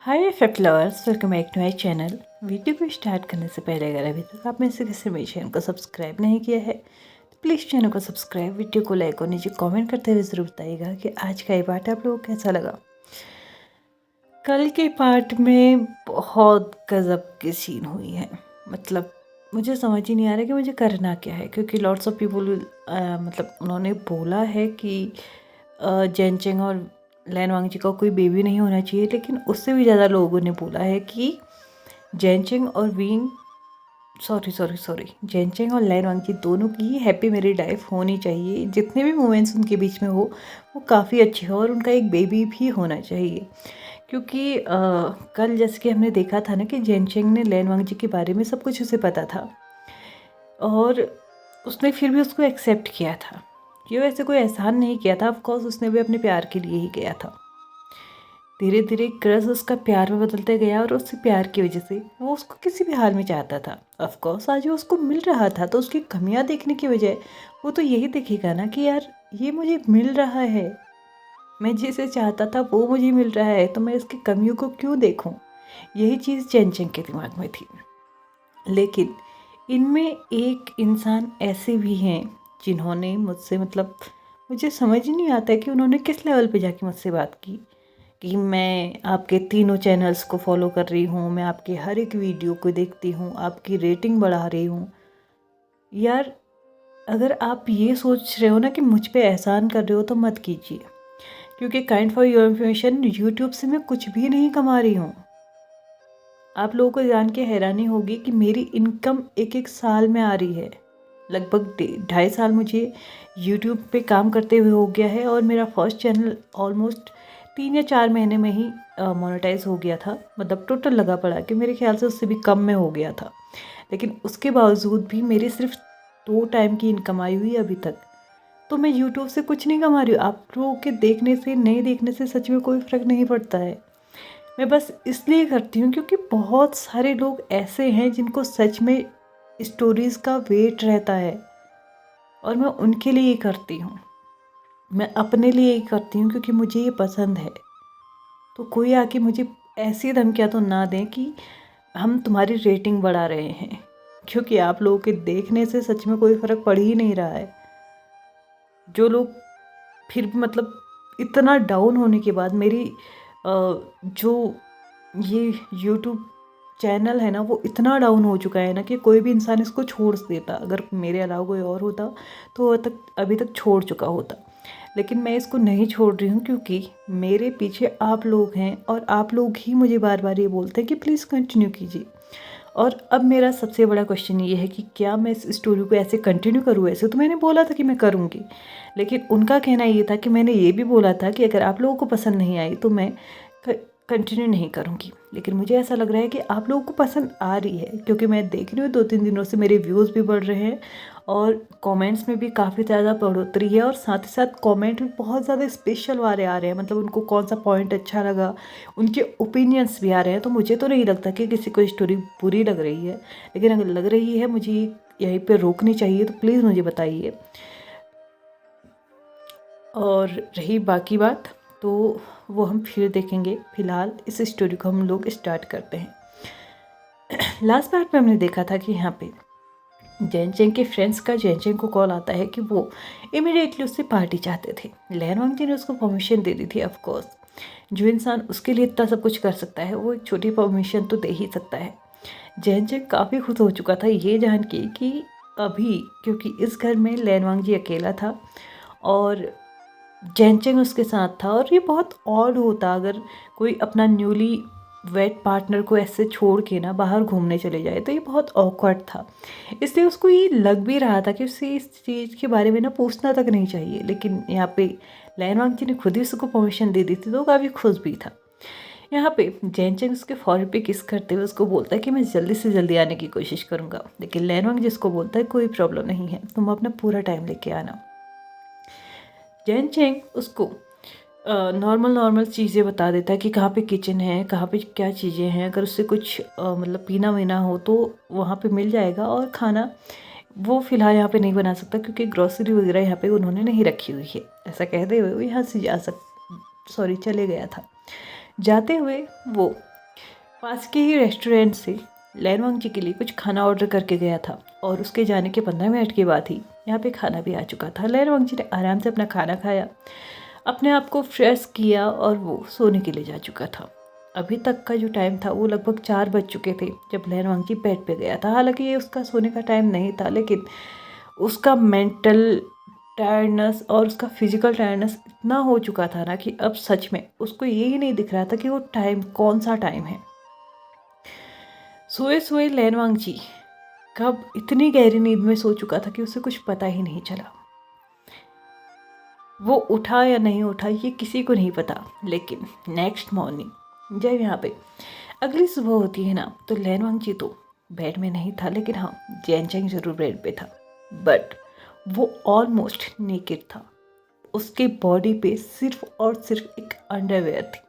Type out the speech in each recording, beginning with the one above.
Hi F lovers, welcome back to my channel. Video को स्टार्ट करने से पहले अगर अभी तक आपने से किसी मेरे चैनल को सब्सक्राइब नहीं किया है तो प्लीज़ चैनल को सब्सक्राइब, वीडियो को लाइक और नीचे कमेंट करते हुए ज़रूर बताइएगा कि आज का ये पार्ट आप लोगों को कैसा लगा। कल के पार्ट में बहुत गज़ब की सीन हुई है। मतलब मुझे समझ ही नहीं आ रहा कि मुझे करना क्या है, क्योंकि लॉट्स ऑफ पीपल मतलब उन्होंने बोला है कि जेनचेंग और लैन वांगजी का कोई बेबी नहीं होना चाहिए, लेकिन उससे भी ज़्यादा लोगों ने बोला है कि जेनचेंग और विंग सॉरी जेनचेंग और लैन वांगजी दोनों की हैप्पी मैरिड लाइफ होनी चाहिए। जितने भी मोमेंट्स उनके बीच में हो वो काफ़ी अच्छे हो और उनका एक बेबी भी होना चाहिए। क्योंकि कल जैसे कि हमने देखा था ना कि जेनचेंग ने लैन वांगजी के बारे में सब कुछ उसे पता था और उसने फिर भी उसको एक्सेप्ट किया था कि वो ऐसे कोई एहसान नहीं किया था। ऑफकोर्स उसने भी अपने प्यार के लिए ही गया था। धीरे धीरे क्रश उसका प्यार में बदलते गया और उससे प्यार की वजह से वो उसको किसी भी हाल में चाहता था। ऑफकोर्स आज वो उसको मिल रहा था तो उसकी कमियां देखने की बजाय वो तो यही देखेगा ना कि यार ये मुझे मिल रहा है, मैं जिसे चाहता था वो मुझे मिल रहा है, तो मैं इसकी कमियों को क्यों देखूं। यही चीज़ जेनचेंग के दिमाग में थी। लेकिन इनमें एक इंसान ऐसे भी हैं जिन्होंने मुझसे मतलब मुझे समझ ही नहीं आता है कि उन्होंने किस लेवल पे जाके मुझसे बात की कि मैं आपके तीनों चैनल्स को फॉलो कर रही हूँ, मैं आपके हर एक वीडियो को देखती हूँ, आपकी रेटिंग बढ़ा रही हूँ। यार अगर आप ये सोच रहे हो ना कि मुझ पे एहसान कर रहे हो तो मत कीजिए, क्योंकि kind for your information YouTube से मैं कुछ भी नहीं कमा रही हूँ। आप लोगों को जान के हैरानी होगी कि मेरी इनकम एक एक साल में आ रही है। लगभग 2.5 साल मुझे यूट्यूब पे काम करते हुए हो गया है और मेरा फर्स्ट चैनल ऑलमोस्ट 3 या 4 महीने में ही मोनेटाइज हो गया था। मतलब टोटल लगा पड़ा कि मेरे ख्याल से उससे भी कम में हो गया था। लेकिन उसके बावजूद भी मेरी सिर्फ 2 टाइम की इनकम आई हुई अभी तक। तो मैं यूट्यूब से कुछ नहीं कमा रही हूँ। आप लोगों के देखने से नहीं देखने से सच में कोई फ़र्क नहीं पड़ता है। मैं बस इसलिए करती हूँ क्योंकि बहुत सारे लोग ऐसे हैं जिनको सच में स्टोरीज़ का वेट रहता है और मैं उनके लिए ही करती हूँ। मैं अपने लिए ही करती हूँ क्योंकि मुझे ये पसंद है। तो कोई आके मुझे ऐसी धमकियाँ तो ना दें कि हम तुम्हारी रेटिंग बढ़ा रहे हैं, क्योंकि आप लोगों के देखने से सच में कोई फ़र्क पड़ ही नहीं रहा है। जो लोग फिर भी मतलब इतना डाउन होने के बाद मेरी जो ये यूट्यूब चैनल है ना वो इतना डाउन हो चुका है ना कि कोई भी इंसान इसको छोड़ देता। अगर मेरे अलावा कोई और होता तो वो अभी तक छोड़ चुका होता। लेकिन मैं इसको नहीं छोड़ रही हूँ क्योंकि मेरे पीछे आप लोग हैं और आप लोग ही मुझे बार बार ये बोलते हैं कि प्लीज़ कंटिन्यू कीजिए। और अब मेरा सबसे बड़ा क्वेश्चन ये है कि क्या मैं इस स्टोरी को ऐसे कंटिन्यू करूँ। ऐसे तो मैंने बोला था कि मैं करूँगी, लेकिन उनका कहना ये था कि मैंने ये भी बोला था कि अगर आप लोगों को पसंद नहीं आई तो मैं कंटिन्यू नहीं करूँगी। लेकिन मुझे ऐसा लग रहा है कि आप लोगों को पसंद आ रही है, क्योंकि मैं देख रही हूँ 2-3 दिनों से मेरे व्यूज़ भी बढ़ रहे हैं और कमेंट्स में भी काफ़ी ज़्यादा बढ़ोतरी है। और साथ ही साथ कमेंट भी बहुत ज़्यादा स्पेशल वाले आ रहे हैं। मतलब उनको कौन सा पॉइंट अच्छा लगा, उनके ओपिनियंस भी आ रहे हैं। तो मुझे तो नहीं लगता कि किसी को स्टोरी बुरी लग रही है, लेकिन अगर लग रही है मुझे यहीं पर रोकनी चाहिए तो प्लीज़ मुझे बताइए। और रही बाकी बात तो वो हम फिर देखेंगे। फ़िलहाल इस स्टोरी को हम लोग स्टार्ट करते हैं। लास्ट पार्ट में हमने देखा था कि यहाँ पे जेनचेंग के फ्रेंड्स का जेनचेंग को कॉल आता है कि वो इमीडिएटली उससे पार्टी चाहते थे। लैन वांगजी ने उसको परमिशन दे दी थी। ऑफकोर्स जो इंसान उसके लिए इतना सब कुछ कर सकता है वो एक छोटी परमिशन तो दे ही सकता है। जेनचेंग काफ़ी खुश हो चुका था ये जान के कि अभी, क्योंकि इस घर में लैन वांगजी अकेला था और जेनचेंग उसके साथ था। और ये बहुत ऑड होता अगर कोई अपना न्यूली वेड पार्टनर को ऐसे छोड़ के ना बाहर घूमने चले जाए, तो ये बहुत ऑकवर्ड था। इसलिए उसको ये लग भी रहा था कि उससे इस चीज़ के बारे में ना पूछना तक नहीं चाहिए। लेकिन यहाँ पे लैन वांगजी ने खुद ही उसको परमिशन दे दी थी तो काफ़ी खुश भी था। यहाँ पे जेनचेंग उसके फॉर पे किस करते हुए उसको बोलता है कि मैं जल्दी से जल्दी आने की कोशिश करूँगा। लेकिन लैन वांगजी उसको बोलता है कोई प्रॉब्लम नहीं है, तुम अपना पूरा टाइम लेके आना। जेनचेंग उसको नॉर्मल चीज़ें बता देता है कि कहाँ पे किचन है, कहाँ पे क्या चीज़ें हैं। अगर उससे कुछ मतलब पीना वीना हो तो वहाँ पे मिल जाएगा। और खाना वो फ़िलहाल यहाँ पे नहीं बना सकता क्योंकि ग्रॉसरी वगैरह यहाँ पे उन्होंने नहीं रखी हुई है। ऐसा कहते हुए वो यहाँ से चले गया था। जाते हुए वो पास के ही रेस्टोरेंट से लैन वांगजी के लिए कुछ खाना ऑर्डर करके गया था और उसके जाने के 15 मिनट के बाद ही यहाँ पे खाना भी आ चुका था। लैन वांगजी ने आराम से अपना खाना खाया, अपने आप को फ्रेश किया और वो सोने के लिए जा चुका था। अभी तक का जो टाइम था वो लगभग 4 बज चुके थे जब लैन वांगजी बेड पे गया था। हालांकि ये उसका सोने का टाइम नहीं था, लेकिन उसका मेंटल टायर्डनेस और उसका फिजिकल टायर्डनेस इतना हो चुका था ना कि अब सच में उसको यही नहीं दिख रहा था कि वो टाइम कौन सा टाइम है। सोए सोए लैन वांगजी कब इतनी गहरी नींद में सो चुका था कि उसे कुछ पता ही नहीं चला। वो उठा या नहीं उठा ये किसी को नहीं पता, लेकिन नेक्स्ट मॉर्निंग जब यहाँ पे अगली सुबह होती है ना, तो लैन वांगजी तो बेड में नहीं था, लेकिन हाँ जैन चेंग जरूर बेड पे था। बट वो ऑलमोस्ट नेकेड था। उसके बॉडी पे सिर्फ और सिर्फ एक अंडरवेयर थी।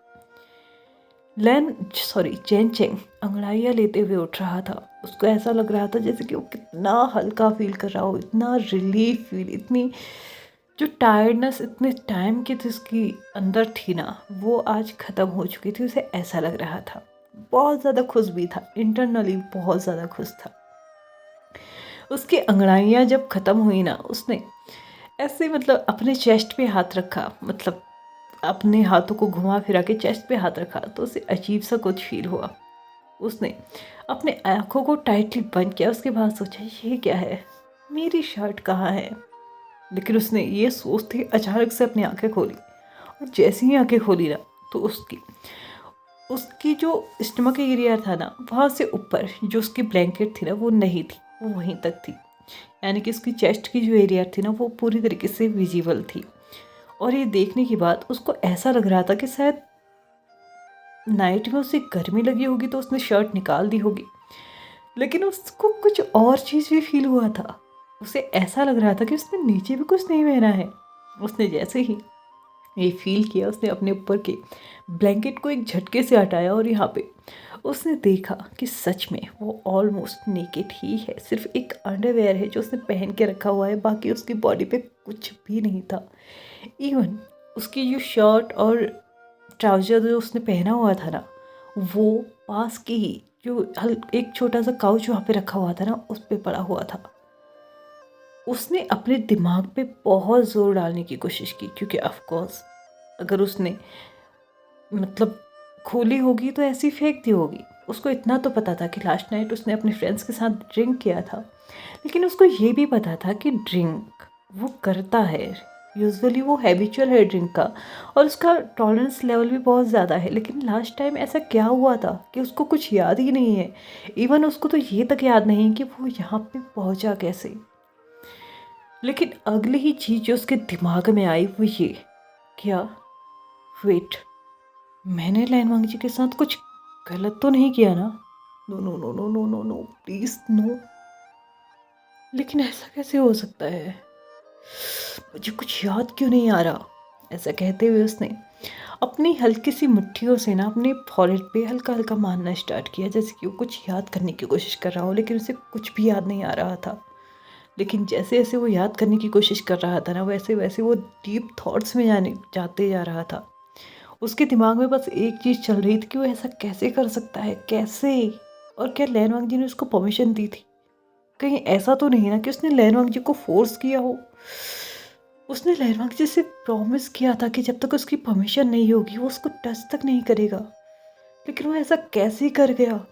जैन चेंग अंगड़ाइयाँ लेते हुए उठ रहा था। उसको ऐसा लग रहा था जैसे कि वो कितना हल्का फील कर रहा हो, इतना रिलीफ फील, इतनी जो टायर्डनेस इतने टाइम की थी उसकी अंदर थी ना, वो आज ख़त्म हो चुकी थी। उसे ऐसा लग रहा था। बहुत ज़्यादा खुश भी था, इंटरनली बहुत ज़्यादा खुश था। उसकी अंगड़ाइयाँ जब ख़त्म हुई ना, उसने ऐसे मतलब अपने चेस्ट पे हाथ रखा, मतलब अपने हाथों को घुमा फिरा के चेस्ट पे हाथ रखा, तो उसे अजीब सा कुछ फील हुआ। उसने अपने आँखों को टाइटली बंद किया। उसके बाद सोचा ये क्या है, मेरी शर्ट कहाँ है। लेकिन उसने ये सोचते ही अचानक से अपनी आंखें खोली, और जैसे ही आंखें खोली ना, तो उसकी जो स्टमक एरिया था ना, वहाँ से ऊपर जो उसकी ब्लैंकेट थी ना वो नहीं थी, वो वहीं तक थी। यानी कि उसकी चेस्ट की जो एरिया थी ना वो पूरी तरीके से विजिबल थी। और ये देखने के बाद उसको ऐसा लग रहा था कि शायद नाइट में उसे गर्मी लगी होगी तो उसने शर्ट निकाल दी होगी। लेकिन उसको कुछ और चीज़ भी फील हुआ था। उसे ऐसा लग रहा था कि उसने नीचे भी कुछ नहीं पहना है। उसने जैसे ही ये फील किया, उसने अपने ऊपर के ब्लैंकेट को एक झटके से हटाया और यहाँ पे उसने देखा कि सच में वो ऑलमोस्ट नेकेड ही है। सिर्फ एक अंडरवेयर है जो उसने पहन के रखा हुआ है, बाकी उसकी बॉडी पे कुछ भी नहीं था। इवन उसकी जो शर्ट और ट्राउज़र जो उसने पहना हुआ था ना, वो पास के ही जो एक छोटा सा काउच वहाँ पे रखा हुआ था ना, उस पे पड़ा हुआ था। उसने अपने दिमाग पे बहुत ज़ोर डालने की कोशिश की, क्योंकि ऑफ कोर्स अगर उसने मतलब खोली होगी तो ऐसी फेंक दी होगी। उसको इतना तो पता था कि लास्ट नाइट उसने अपने फ्रेंड्स के साथ ड्रिंक किया था, लेकिन उसको ये भी पता था कि ड्रिंक वो करता है, यूजुअली वो हैबिचुअल है ड्रिंक का, और उसका टॉलरेंस लेवल भी बहुत ज़्यादा है। लेकिन लास्ट टाइम ऐसा क्या हुआ था कि उसको कुछ याद ही नहीं है। इवन उसको तो ये तक याद नहीं कि वो यहाँ पे पहुँचा कैसे। लेकिन अगली ही चीज़ जो उसके दिमाग में आई वो ये, क्या वेट, मैंने लैन वांगजी के साथ कुछ गलत तो नहीं किया ना। No no no no no no no please no. लेकिन ऐसा कैसे हो सकता है, मुझे कुछ याद क्यों नहीं आ रहा। ऐसा कहते हुए उसने अपनी हल्की सी मुट्ठियों से ना अपने फॉरहेड पे हल्का हल्का मारना स्टार्ट किया, जैसे कि वो कुछ याद करने की कोशिश कर रहा हो, लेकिन उसे कुछ भी याद नहीं आ रहा था। लेकिन जैसे जैसे वो याद करने की कोशिश कर रहा था ना, वैसे वैसे वो डीप थॉट्स में जाते जा रहा था। उसके दिमाग में बस एक चीज़ चल रही थी कि वो ऐसा कैसे कर सकता है, कैसे। और क्या लैन वांगजी ने उसको परमिशन दी थी? कहीं ऐसा तो नहीं ना कि उसने लैन वांगजी को फोर्स किया हो। उसने लैन वांगजी से प्रॉमिस किया था कि जब तक उसकी परमिशन नहीं होगी वो उसको टच तक नहीं करेगा। लेकिन वो ऐसा कैसे कर गया?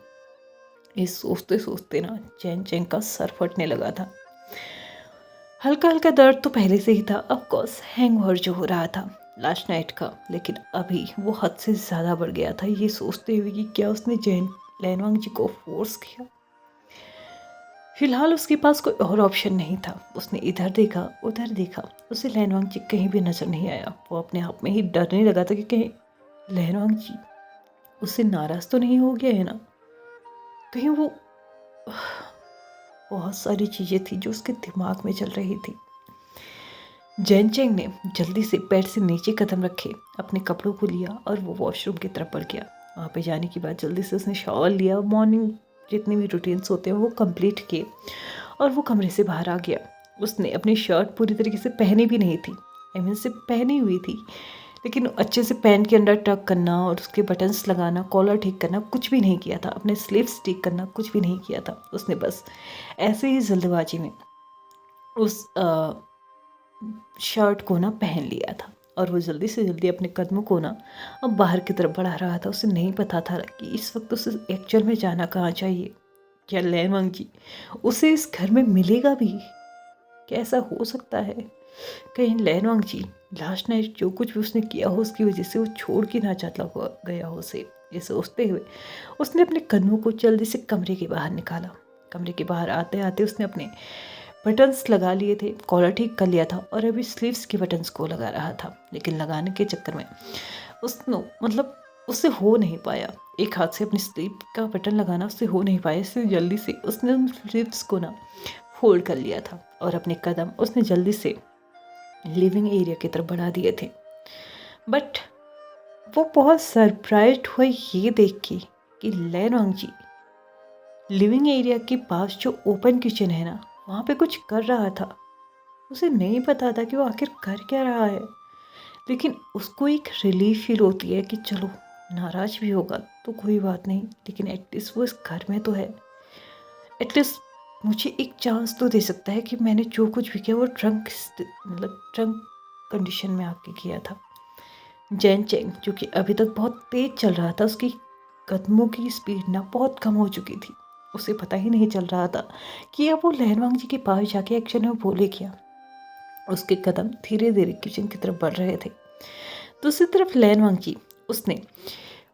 ये सोचते सोचते ना चैन चैन का सर फटने लगा था। हल्का हल्का दर्द तो पहले से ही था, ऑफ कोर्स हैंगओवर जो हो रहा था लास्ट नाइट का, लेकिन अभी वो हद से ज़्यादा बढ़ गया था। ये सोचते हुए कि क्या उसने लैन वांगजी को फोर्स किया। फिलहाल उसके पास कोई और ऑप्शन नहीं था। उसने इधर देखा उधर देखा, उसे लैन वांगजी कहीं भी नजर नहीं आया। वो अपने आप में ही डरने लगा था कि कहीं लैन वांगजी उससे नाराज तो नहीं हो गया है ना, कहीं वो बहुत सारी चीज़ें थी जो उसके दिमाग में चल रही थी। जैन चेंग ने जल्दी से बेड से नीचे कदम रखे, अपने कपड़ों को लिया और वो वॉशरूम की तरफ बढ़ गया। वहाँ पे जाने के बाद जल्दी से उसने शॉवर लिया, मॉर्निंग जितने भी रूटीन्स होते हैं वो कंप्लीट किए और वो कमरे से बाहर आ गया। उसने अपनी शर्ट पूरी तरीके से पहनी भी नहीं थी, आई मीन सिर्फ पहनी हुई थी, लेकिन अच्छे से पैंट के अंदर टक करना और उसके बटन्स लगाना, कॉलर ठीक करना कुछ भी नहीं किया था, अपने स्लीव्स ठीक करना कुछ भी नहीं किया था। उसने बस ऐसे ही जल्दबाजी में उस शर्ट को ना पहन लिया था और वो जल्दी से जल्दी अपने कदमों को ना अब बाहर की तरफ बढ़ा रहा था। उसे नहीं पता था कि इस वक्त उसे एक्चुअल में जाना कहाँ चाहिए। क्या लैनवांग जी उसे इस घर में मिलेगा भी? कैसा हो सकता है? कहीं लैनवांग जी लास्ट नाइट जो कुछ भी उसने किया हो उसकी वजह से वो छोड़ के ना चला गया हो उसे। ये सोचते हुए उसने अपने कदमों को जल्दी से कमरे के बाहर निकाला। कमरे के बाहर आते आते उसने अपने बटन्स लगा लिए थे, कॉलर ठीक कर लिया था और अभी स्लीव्स के बटन्स को लगा रहा था। लेकिन लगाने के चक्कर में उसने उससे हो नहीं पाया। एक हाथ से अपनी स्लीव का बटन लगाना उससे हो नहीं पाया, इसलिए जल्दी से उसने उन स्लीव्स को ना फोल्ड कर लिया था और अपने कदम उसने जल्दी से लिविंग एरिया की तरफ बढ़ा दिए थे। बट वो बहुत सरप्राइज्ड हुए ये देख के कि लैनवांग जी लिविंग एरिया के पास जो ओपन किचन है ना वहाँ पे कुछ कर रहा था। उसे नहीं पता था कि वो आखिर कर क्या रहा है, लेकिन उसको एक रिलीफ फील होती है कि चलो नाराज भी होगा तो कोई बात नहीं, लेकिन एटलीस्ट वो इस घर में तो है। एटलीस्ट मुझे एक चांस तो दे सकता है कि मैंने जो कुछ भी किया वो ट्रंक कंडीशन में आके किया था। जैन चेंग जो कि अभी तक बहुत तेज चल रहा था, उसकी कदमों की स्पीड ना बहुत कम हो चुकी थी। उसे पता ही नहीं चल रहा था कि अब वो लहनवांग जी के पास जाके एक्शन में बोले क्या। उसके कदम धीरे धीरे किचन की तरफ बढ़ रहे थे। दूसरी तरफ लैनवांग जी उसने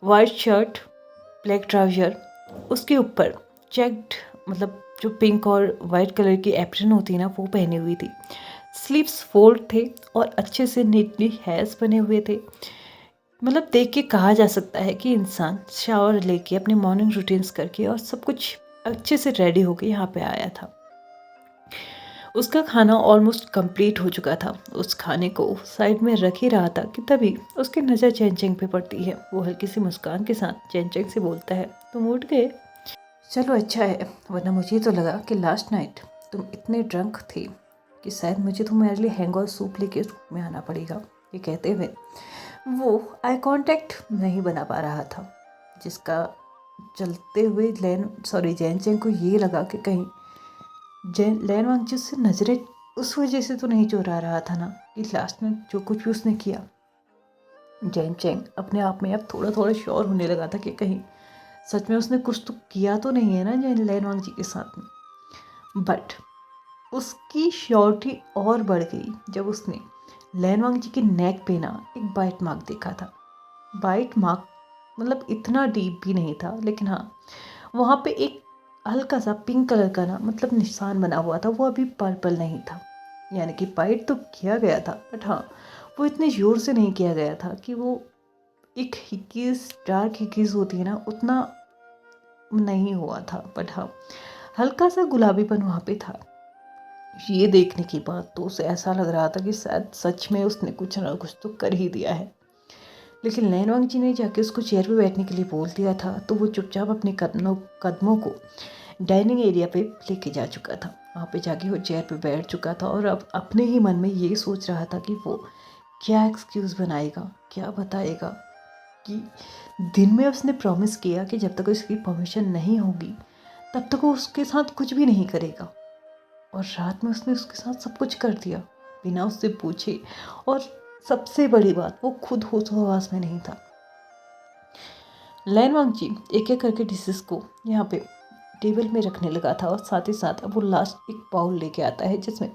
वाइट शर्ट, ब्लैक ट्राउजर, उसके ऊपर चेक्ड जो पिंक और वाइट कलर की एप्रन होती है ना वो पहनी हुई थी। स्लीव्स फोल्ड थे और अच्छे से नीटली हेयर्स बने हुए थे। देख के कहा जा सकता है कि इंसान शावर लेके अपने मॉर्निंग रूटीन्स करके और सब कुछ अच्छे से रेडी होके यहाँ पे आया था। उसका खाना ऑलमोस्ट कंप्लीट हो चुका था। उस खाने को साइड में रख ही रहा था कि तभी उसकी नज़र चैन चेंग पे पड़ती है। वो हल्की सी मुस्कान के साथ चैन चेंग से बोलता है, तुम उठ गए? चलो अच्छा है, वरना मुझे तो लगा कि लास्ट नाइट तुम इतने ड्रंक थे कि शायद मुझे तुम्हारे लिए हैंगओवर सूप लेके रूम में आना पड़ेगा। ये कहते हुए वो आई कांटेक्ट नहीं बना पा रहा था, जिसका चलते हुए जैन चेंग को ये लगा कि कहीं लैनवांग जी से नजरें उस वजह से तो नहीं चुरा रहा था ना कि लास्ट में जो कुछ भी उसने किया। जैन चेंग अपने आप में अब थोड़ा थोड़ा श्योर होने लगा था कि कहीं सच में उसने कुछ तो किया तो नहीं है ना जैन लैनवांग जी के साथ में। बट उसकी श्योरिटी और बढ़ गई जब उसने लैनवांग जी के नेक पे ना एक बाइट मार्क देखा था। बाइट मार्क इतना डीप भी नहीं था, लेकिन हाँ वहाँ पे एक हल्का सा पिंक कलर का ना निशान बना हुआ था। वो अभी पर्पल नहीं था, यानी कि बाइट तो किया गया था, बट हाँ वो इतने जोर से नहीं किया गया था कि वो एक हिकीज डार्क हिकीज होती है ना उतना नहीं हुआ था। बट हाँ हल्का सा गुलाबीपन वहाँ पे था। ये देखने के बाद तो उसे ऐसा लग रहा था कि शायद सच में उसने कुछ ना कुछ तो कर ही दिया है। लेकिन लैनवांग जी ने जाके उसको चेयर पे बैठने के लिए बोल दिया था तो वो चुपचाप अपने कदमों को डाइनिंग एरिया पे लेके जा चुका था। वहाँ पे जाके वो चेयर पे बैठ चुका था और अब अपने ही मन में ये सोच रहा था कि वो क्या एक्सक्यूज़ बनाएगा, क्या बताएगा कि दिन में उसने प्रॉमिस किया कि जब तक उसकी परमिशन नहीं होगी तब तक वो उसके साथ कुछ भी नहीं करेगा, और रात में उसने उसके साथ सब कुछ कर दिया बिना उससे पूछे। और सबसे बड़ी बात, वो खुद होश हवास में नहीं था। लैनवांग जी एक एक करके डिशेस को यहाँ पे टेबल में रखने लगा था और साथ ही साथ अब वो लास्ट एक बाउल लेके आता है जिसमें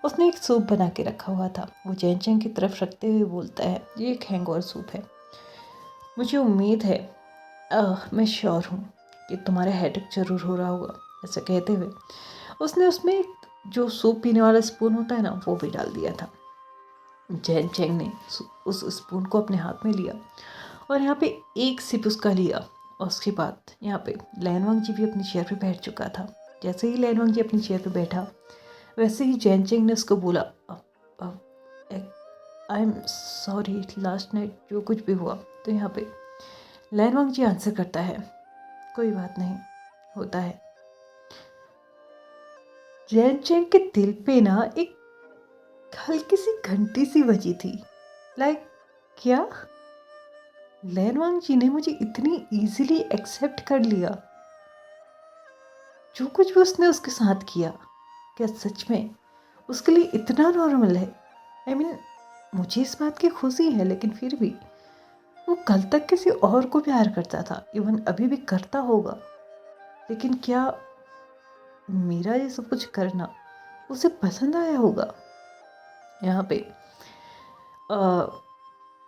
उसने एक सूप बना के रखा हुआ था। वो जैन चेंग की तरफ रखते हुए बोलता है, ये एक हैंगओवर सूप है। मुझे उम्मीद है, मैं श्योर हूँ कि तुम्हारा हेडेक जरूर हो रहा होगा। ऐसा कहते हुए उसने उसमें एक जो सूप पीने वाला स्पून होता है ना वो भी डाल दिया था। जैन चेंग ने उस स्पून को अपने हाथ में लिया और यहाँ पे एक सिप उसका लिया, और उसके बाद यहाँ पे लैनवांग जी भी अपनी चेयर पे बैठ चुका था। जैसे ही लैनवांग जी अपनी चेयर पे बैठा वैसे ही जैन चेंग ने उसको बोला, I am sorry last night जो कुछ भी हुआ। तो यहाँ पे लैनवांग जी आंसर करता है, कोई बात नहीं, होता है। जैन चेंग के दिल पे ना एक हल्की सी घंटी सी बजी थी। लाइक क्या लैनवांग जी ने मुझे इतनी इजीली एक्सेप्ट कर लिया? जो कुछ भी उसने उसके साथ किया, क्या सच में उसके लिए इतना नॉर्मल है? आई मीन, मुझे इस बात की खुशी है, लेकिन फिर भी वो कल तक किसी और को प्यार करता था, इवन अभी भी करता होगा, लेकिन क्या मेरा ये सब कुछ करना उसे पसंद आया होगा? यहाँ पे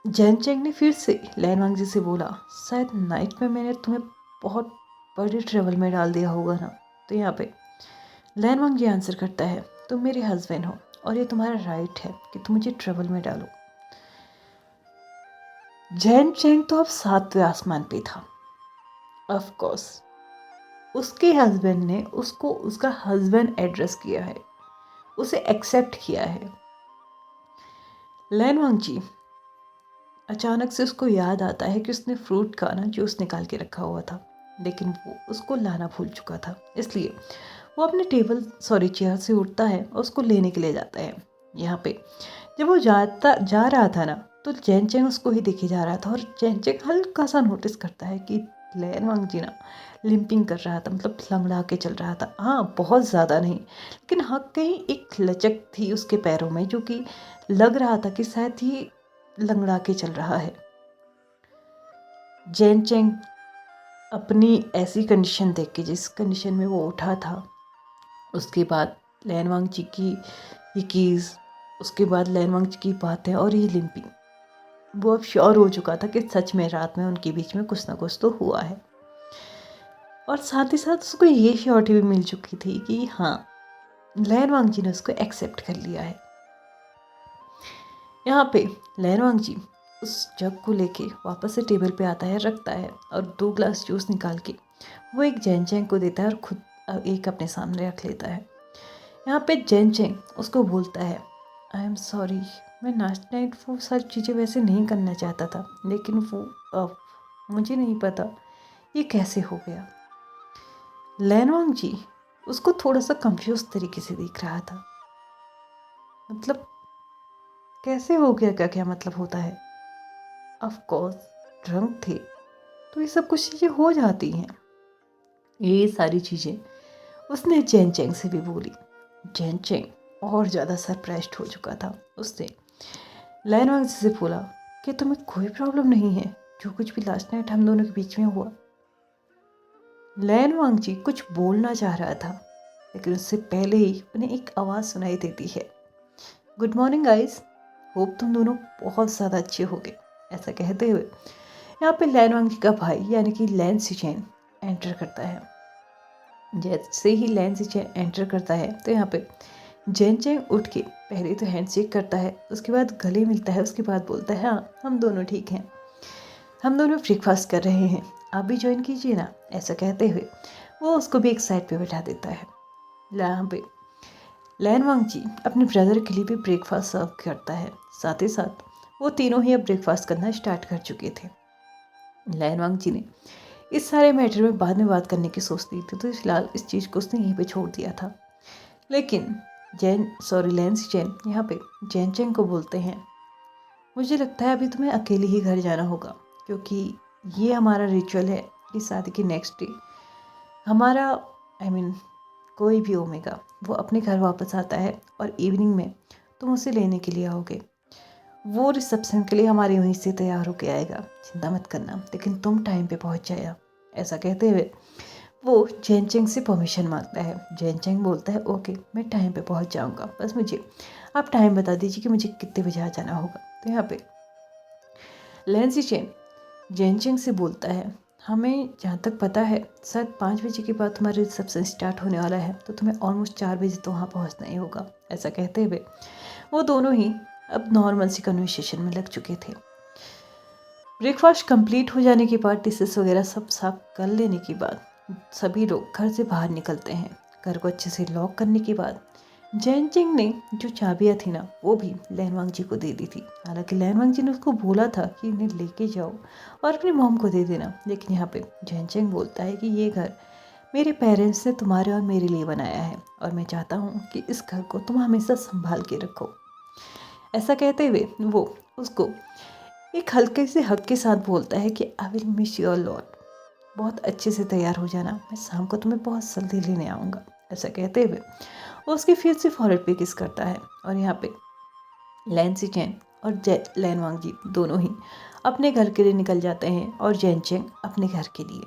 जैन चेंग ने फिर से लैनवांग जी से बोला, शायद नाइट में मैंने तुम्हें बहुत बड़े ट्रेवल में डाल दिया होगा ना। तो यहाँ पे लैनवांग जी आंसर करता है, तुम मेरे हस्बैंड हो और ये तुम्हारा राइट है कि तुम मुझे ट्रेवल में डालो। जैन चेंग तो अब 7वें आसमान पे था। ऑफ कोर्स उसके हस्बैंड ने उसको उसका हस्बैंड एड्रेस किया है, उसे एक्सेप्ट किया है। लैनवांग जी अचानक से उसको याद आता है कि उसने फ्रूट का ना जूस निकाल के रखा हुआ था, लेकिन वो उसको लाना भूल चुका था। इसलिए वो अपने चेयर से उठता है और उसको लेने के लिए जाता है। यहाँ पे जब वो जा रहा था ना, तो चैन चैंग उसको ही देखे जा रहा था और चैन चैंग हल्का सा नोटिस करता है कि लैनवांग जी ना लिंपिंग कर रहा था, मतलब लंगड़ा के चल रहा था। हाँ, बहुत ज़्यादा नहीं, लेकिन हाँ कहीं एक लचक थी उसके पैरों में, जो कि लग रहा था कि शायद ही लंगड़ा के चल रहा है। जैन चेंग अपनी ऐसी कंडीशन देख के, जिस कंडीशन में वो उठा था, उसके बाद लैनवांग जी की ये कीज़, उसके बाद लैनवांग जी की बातें और ये लिंपिंग, वो अब श्योर हो चुका था कि सच में रात में उनके बीच में कुछ ना कुछ तो हुआ है। और साथ ही साथ उसको ये श्योरिटी भी मिल चुकी थी कि हाँ, लैनवांग जी ने उसको एक्सेप्ट कर लिया है। यहाँ पे लैनवांग जी उस जग को लेके वापस से टेबल पे आता है, रखता है और 2 ग्लास जूस निकाल के वो एक जैन चेंग को देता है और खुद एक अपने सामने रख लेता है। यहाँ पे जैन चेंग उसको बोलता है, आई एम सॉरी, मैं लास्ट नाइट वो सारी चीज़ें वैसे नहीं करना चाहता था, लेकिन वो अब मुझे नहीं पता ये कैसे हो गया। लैनवांग जी उसको थोड़ा सा कंफ्यूज तरीके से देख रहा था, मतलब कैसे हो गया, क्या क्या मतलब होता है। ऑफ कोर्स ड्रंक थे तो ये सब कुछ चीज़ें हो जाती हैं। ये सारी चीज़ें उसने जैन चेंग से भी बोली। जैन चेंग और ज़्यादा सरप्राइज्ड हो चुका था। उसने लैनवांग से बोला कि तुम्हें कोई प्रॉब्लम नहीं है जो कुछ भी लास्ट नाइट हम दोनों के बीच में हुआ। लैनवांग जी कुछ बोलना चाह रहा था, लेकिन उससे पहले ही उन्हें एक आवाज़ सुनाई देती है, गुड मॉर्निंग गाइस, होप तुम दोनों बहुत ज़्यादा अच्छे होगे। ऐसा कहते हुए यहाँ पे लैनवांग जी का भाई यानी कि लैन सिचेन एंटर करता है। जैसे ही लैन सिचेन एंटर करता है तो यहाँ पे जैन चेंग उठ के पहले तो हैंड शेक करता है, उसके बाद गले मिलता है, उसके बाद बोलता है, हाँ हम दोनों ठीक हैं, हम दोनों ब्रेकफास्ट कर रहे हैं, आप भी ज्वाइन कीजिए ना। ऐसा कहते हुए वो उसको भी एक साइड पे बैठा देता है। यहाँ पे लैनवांग जी अपने ब्रदर के लिए भी ब्रेकफास्ट सर्व करता है। साथ ही साथ वो तीनों ही अब ब्रेकफास्ट करना स्टार्ट कर चुके थे। लैनवांग जी ने इस सारे मैटर में बाद में बात करने की सोचती थी, तो फिलहाल इस चीज़ को उसने यहीं पे छोड़ दिया था। लेकिन लैन सिचेन यहाँ पे जैन चेंग को बोलते हैं, मुझे लगता है अभी तुम्हें अकेले ही घर जाना होगा, क्योंकि ये हमारा रिचुअल है कि शादी के नेक्स्ट डे हमारा कोई भी ओमेगा वो अपने घर वापस आता है और इवनिंग में तुम उसे लेने के लिए आओगे। वो रिसेप्शन के लिए हमारे वहीं से तैयार होके आएगा, चिंता मत करना, लेकिन तुम टाइम पे पहुंच जाएगा। ऐसा कहते हुए वो जैन चेंग से परमिशन मांगता है। जैन चेंग बोलता है, ओके मैं टाइम पे पहुंच जाऊंगा, बस मुझे आप टाइम बता दीजिए कि मुझे कितने बजे आ जाना होगा। तो यहाँ पे लैन सिचेन जैन चेंग से बोलता है, हमें जहाँ तक पता है शायद 5 बजे के बाद तुम्हारा रिसेप्शन स्टार्ट होने वाला है, तो तुम्हें ऑलमोस्ट 4 बजे तो वहाँ पहुँचना ही होगा। ऐसा कहते हुए वो दोनों ही अब नॉर्मल सी कन्वर्सेशन में लग चुके थे। ब्रेकफास्ट कंप्लीट हो जाने के बाद, डिशेस वगैरह सब साफ कर लेने के बाद सभी लोग घर से बाहर निकलते हैं। घर को अच्छे से लॉक करने के बाद जैन चेंग ने जो चाबियाँ थी ना, वो भी लैनवांग जी को दे दी थी। हालांकि लैनवांग जी ने उसको बोला था कि इन्हें लेके जाओ और अपनी मॉम को दे देना, लेकिन यहाँ पे जैन चेंग बोलता है कि ये घर मेरे पेरेंट्स ने तुम्हारे और मेरे लिए बनाया है और मैं चाहता हूँ कि इस घर को तुम हमेशा संभाल के रखो। ऐसा कहते हुए वो उसको एक हल्के से हक के साथ बोलता है कि I will miss you a lot, बहुत अच्छे से तैयार हो जाना, मैं शाम को तुम्हें बहुत जल्दी लेने आऊँगा। ऐसा कहते हुए वो उसके फिर से फॉरहेड पे किस करता है। और यहाँ पे लैन सी चैन और लैन वांगजी दोनों ही अपने घर के लिए निकल जाते हैं और जैन चेंग अपने घर के लिए।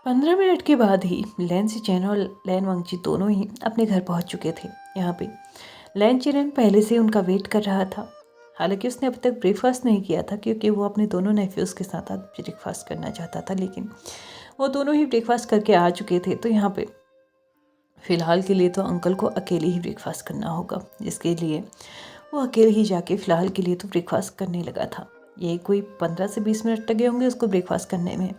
15 मिनट के बाद ही लैन सी चैन और लैन वांगजी दोनों ही अपने घर पहुंच चुके थे। यहाँ पे लैन चिरन पहले से उनका वेट कर रहा था। हालांकि उसने अभी तक ब्रेकफास्ट नहीं किया था क्योंकि वो अपने दोनों नेफ्यूज़ के साथ आज ब्रेकफास्ट करना चाहता था, लेकिन वो दोनों ही ब्रेकफास्ट करके आ चुके थे। तो यहाँ पे फ़िलहाल के लिए तो अंकल को अकेले ही ब्रेकफास्ट करना होगा, जिसके लिए वो अकेले ही जाके फ़िलहाल के लिए तो ब्रेकफास्ट करने लगा था। ये कोई 15 से 20 मिनट लगे होंगे उसको ब्रेकफास्ट करने में।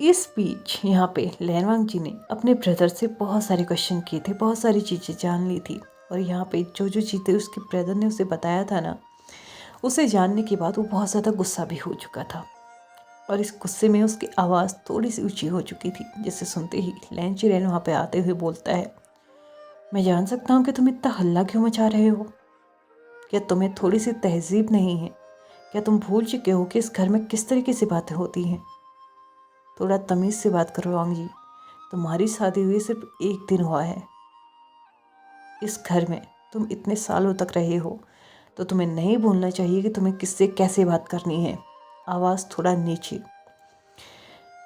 इस बीच यहाँ पे लैन वांगजी ने अपने ब्रदर से बहुत सारे क्वेश्चन किए थे, बहुत सारी चीज़ें जान ली थी। और यहाँ पे जो जो चीज़ें उसके ब्रदर ने उसे बताया था ना, उसे जानने के बाद वो बहुत ज़्यादा गुस्सा भी हो चुका था। और इस गुस्से में उसकी आवाज़ थोड़ी सी ऊंची हो चुकी थी, जिसे सुनते ही लैन चिरेन वहाँ पे आते हुए बोलता है, मैं जान सकता हूँ कि तुम इतना हल्ला क्यों मचा रहे हो? क्या तुम्हें थोड़ी सी तहजीब नहीं है? क्या तुम भूल चुके हो कि इस घर में किस तरीके से बातें होती हैं? थोड़ा तमीज़ से बात करो वांगजी, तुम्हारी शादी हुई सिर्फ 1 दिन हुआ है। इस घर में तुम इतने सालों तक रहे हो, तो तुम्हें नहीं भूलना चाहिए कि तुम्हें किससे कैसे बात करनी है। आवाज़ थोड़ा नीचे।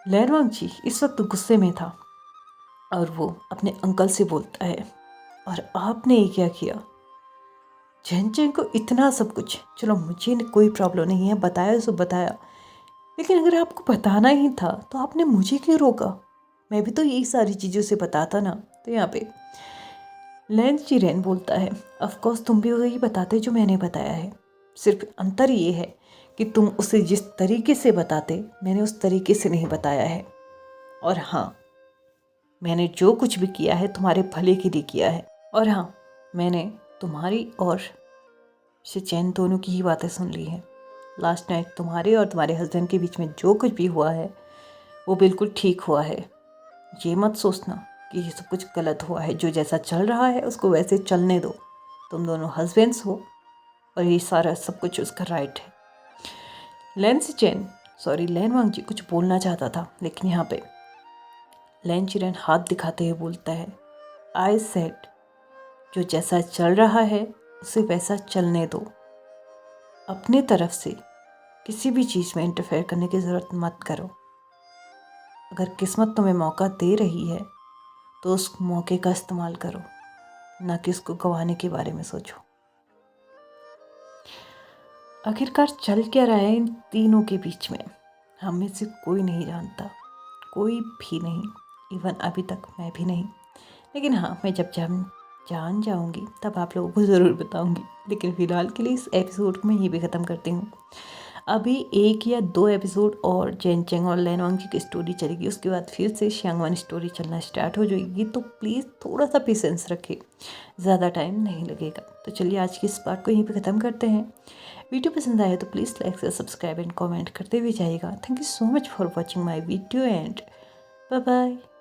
लैन वांगजी इस वक्त गुस्से में था और वो अपने अंकल से बोलता है, और आपने ये क्या किया? जैन चेंग को इतना सब कुछ, चलो मुझे कोई प्रॉब्लम नहीं है, बताया सो बताया, लेकिन अगर आपको बताना ही था तो आपने मुझे क्यों रोका? मैं भी तो यही सारी चीज़ों से बताता ना। तो यहाँ पे लैन चिरेन बोलता है, ऑफकोर्स तुम भी वही बताते जो मैंने बताया है, सिर्फ अंतर ये है कि तुम उसे जिस तरीके से बताते मैंने उस तरीके से नहीं बताया है। और हाँ, मैंने जो कुछ भी किया है तुम्हारे भले के लिए किया है। और हाँ, मैंने तुम्हारी और शिचैन दोनों की ही बातें सुन ली हैं। लास्ट नाइट तुम्हारे और तुम्हारे हस्बैंड के बीच में जो कुछ भी हुआ है वो बिल्कुल ठीक हुआ है। ये मत सोचना कि ये सब कुछ गलत हुआ है। जो जैसा चल रहा है उसको वैसे चलने दो। तुम दोनों हस्बैंड्स हो और ये सारा सब कुछ उसका राइट है। लैन वांगजी कुछ बोलना चाहता था, लेकिन यहाँ पे लैन चिरेन हाथ दिखाते हुए बोलता है, आई सेड, जो जैसा चल रहा है उसे वैसा चलने दो। अपने तरफ से किसी भी चीज़ में इंटरफेयर करने की ज़रूरत मत करो। अगर किस्मत तुम्हें मौका दे रही है तो उस मौके का इस्तेमाल करो, ना कि उसको गंवाने के बारे में सोचो। आखिरकार चल क्या रहा है इन तीनों के बीच में, हम में से कोई नहीं जानता, कोई भी नहीं, इवन अभी तक मैं भी नहीं। लेकिन हाँ, मैं जब जान जाऊंगी तब आप लोगों को ज़रूर बताऊंगी। लेकिन फ़िलहाल के लिए इस एपिसोड को मैं यहीं पे ख़त्म करती हूँ। अभी 1 या 2 एपिसोड और जैन चेंग और लैन वांगजी की स्टोरी चलेगी, उसके बाद फिर से xiangwan स्टोरी चलना स्टार्ट हो जाएगी। तो प्लीज़ थोड़ा सा पेशेंस रखें, ज़्यादा टाइम नहीं लगेगा। तो चलिए आज की इस पार्ट को यहीं पे ख़त्म करते हैं। वीडियो पसंद आए तो प्लीज़ लाइक से सब्सक्राइब एंड कमेंट करते हुए जाइएगा। Thank you so much for watching my video and bye bye.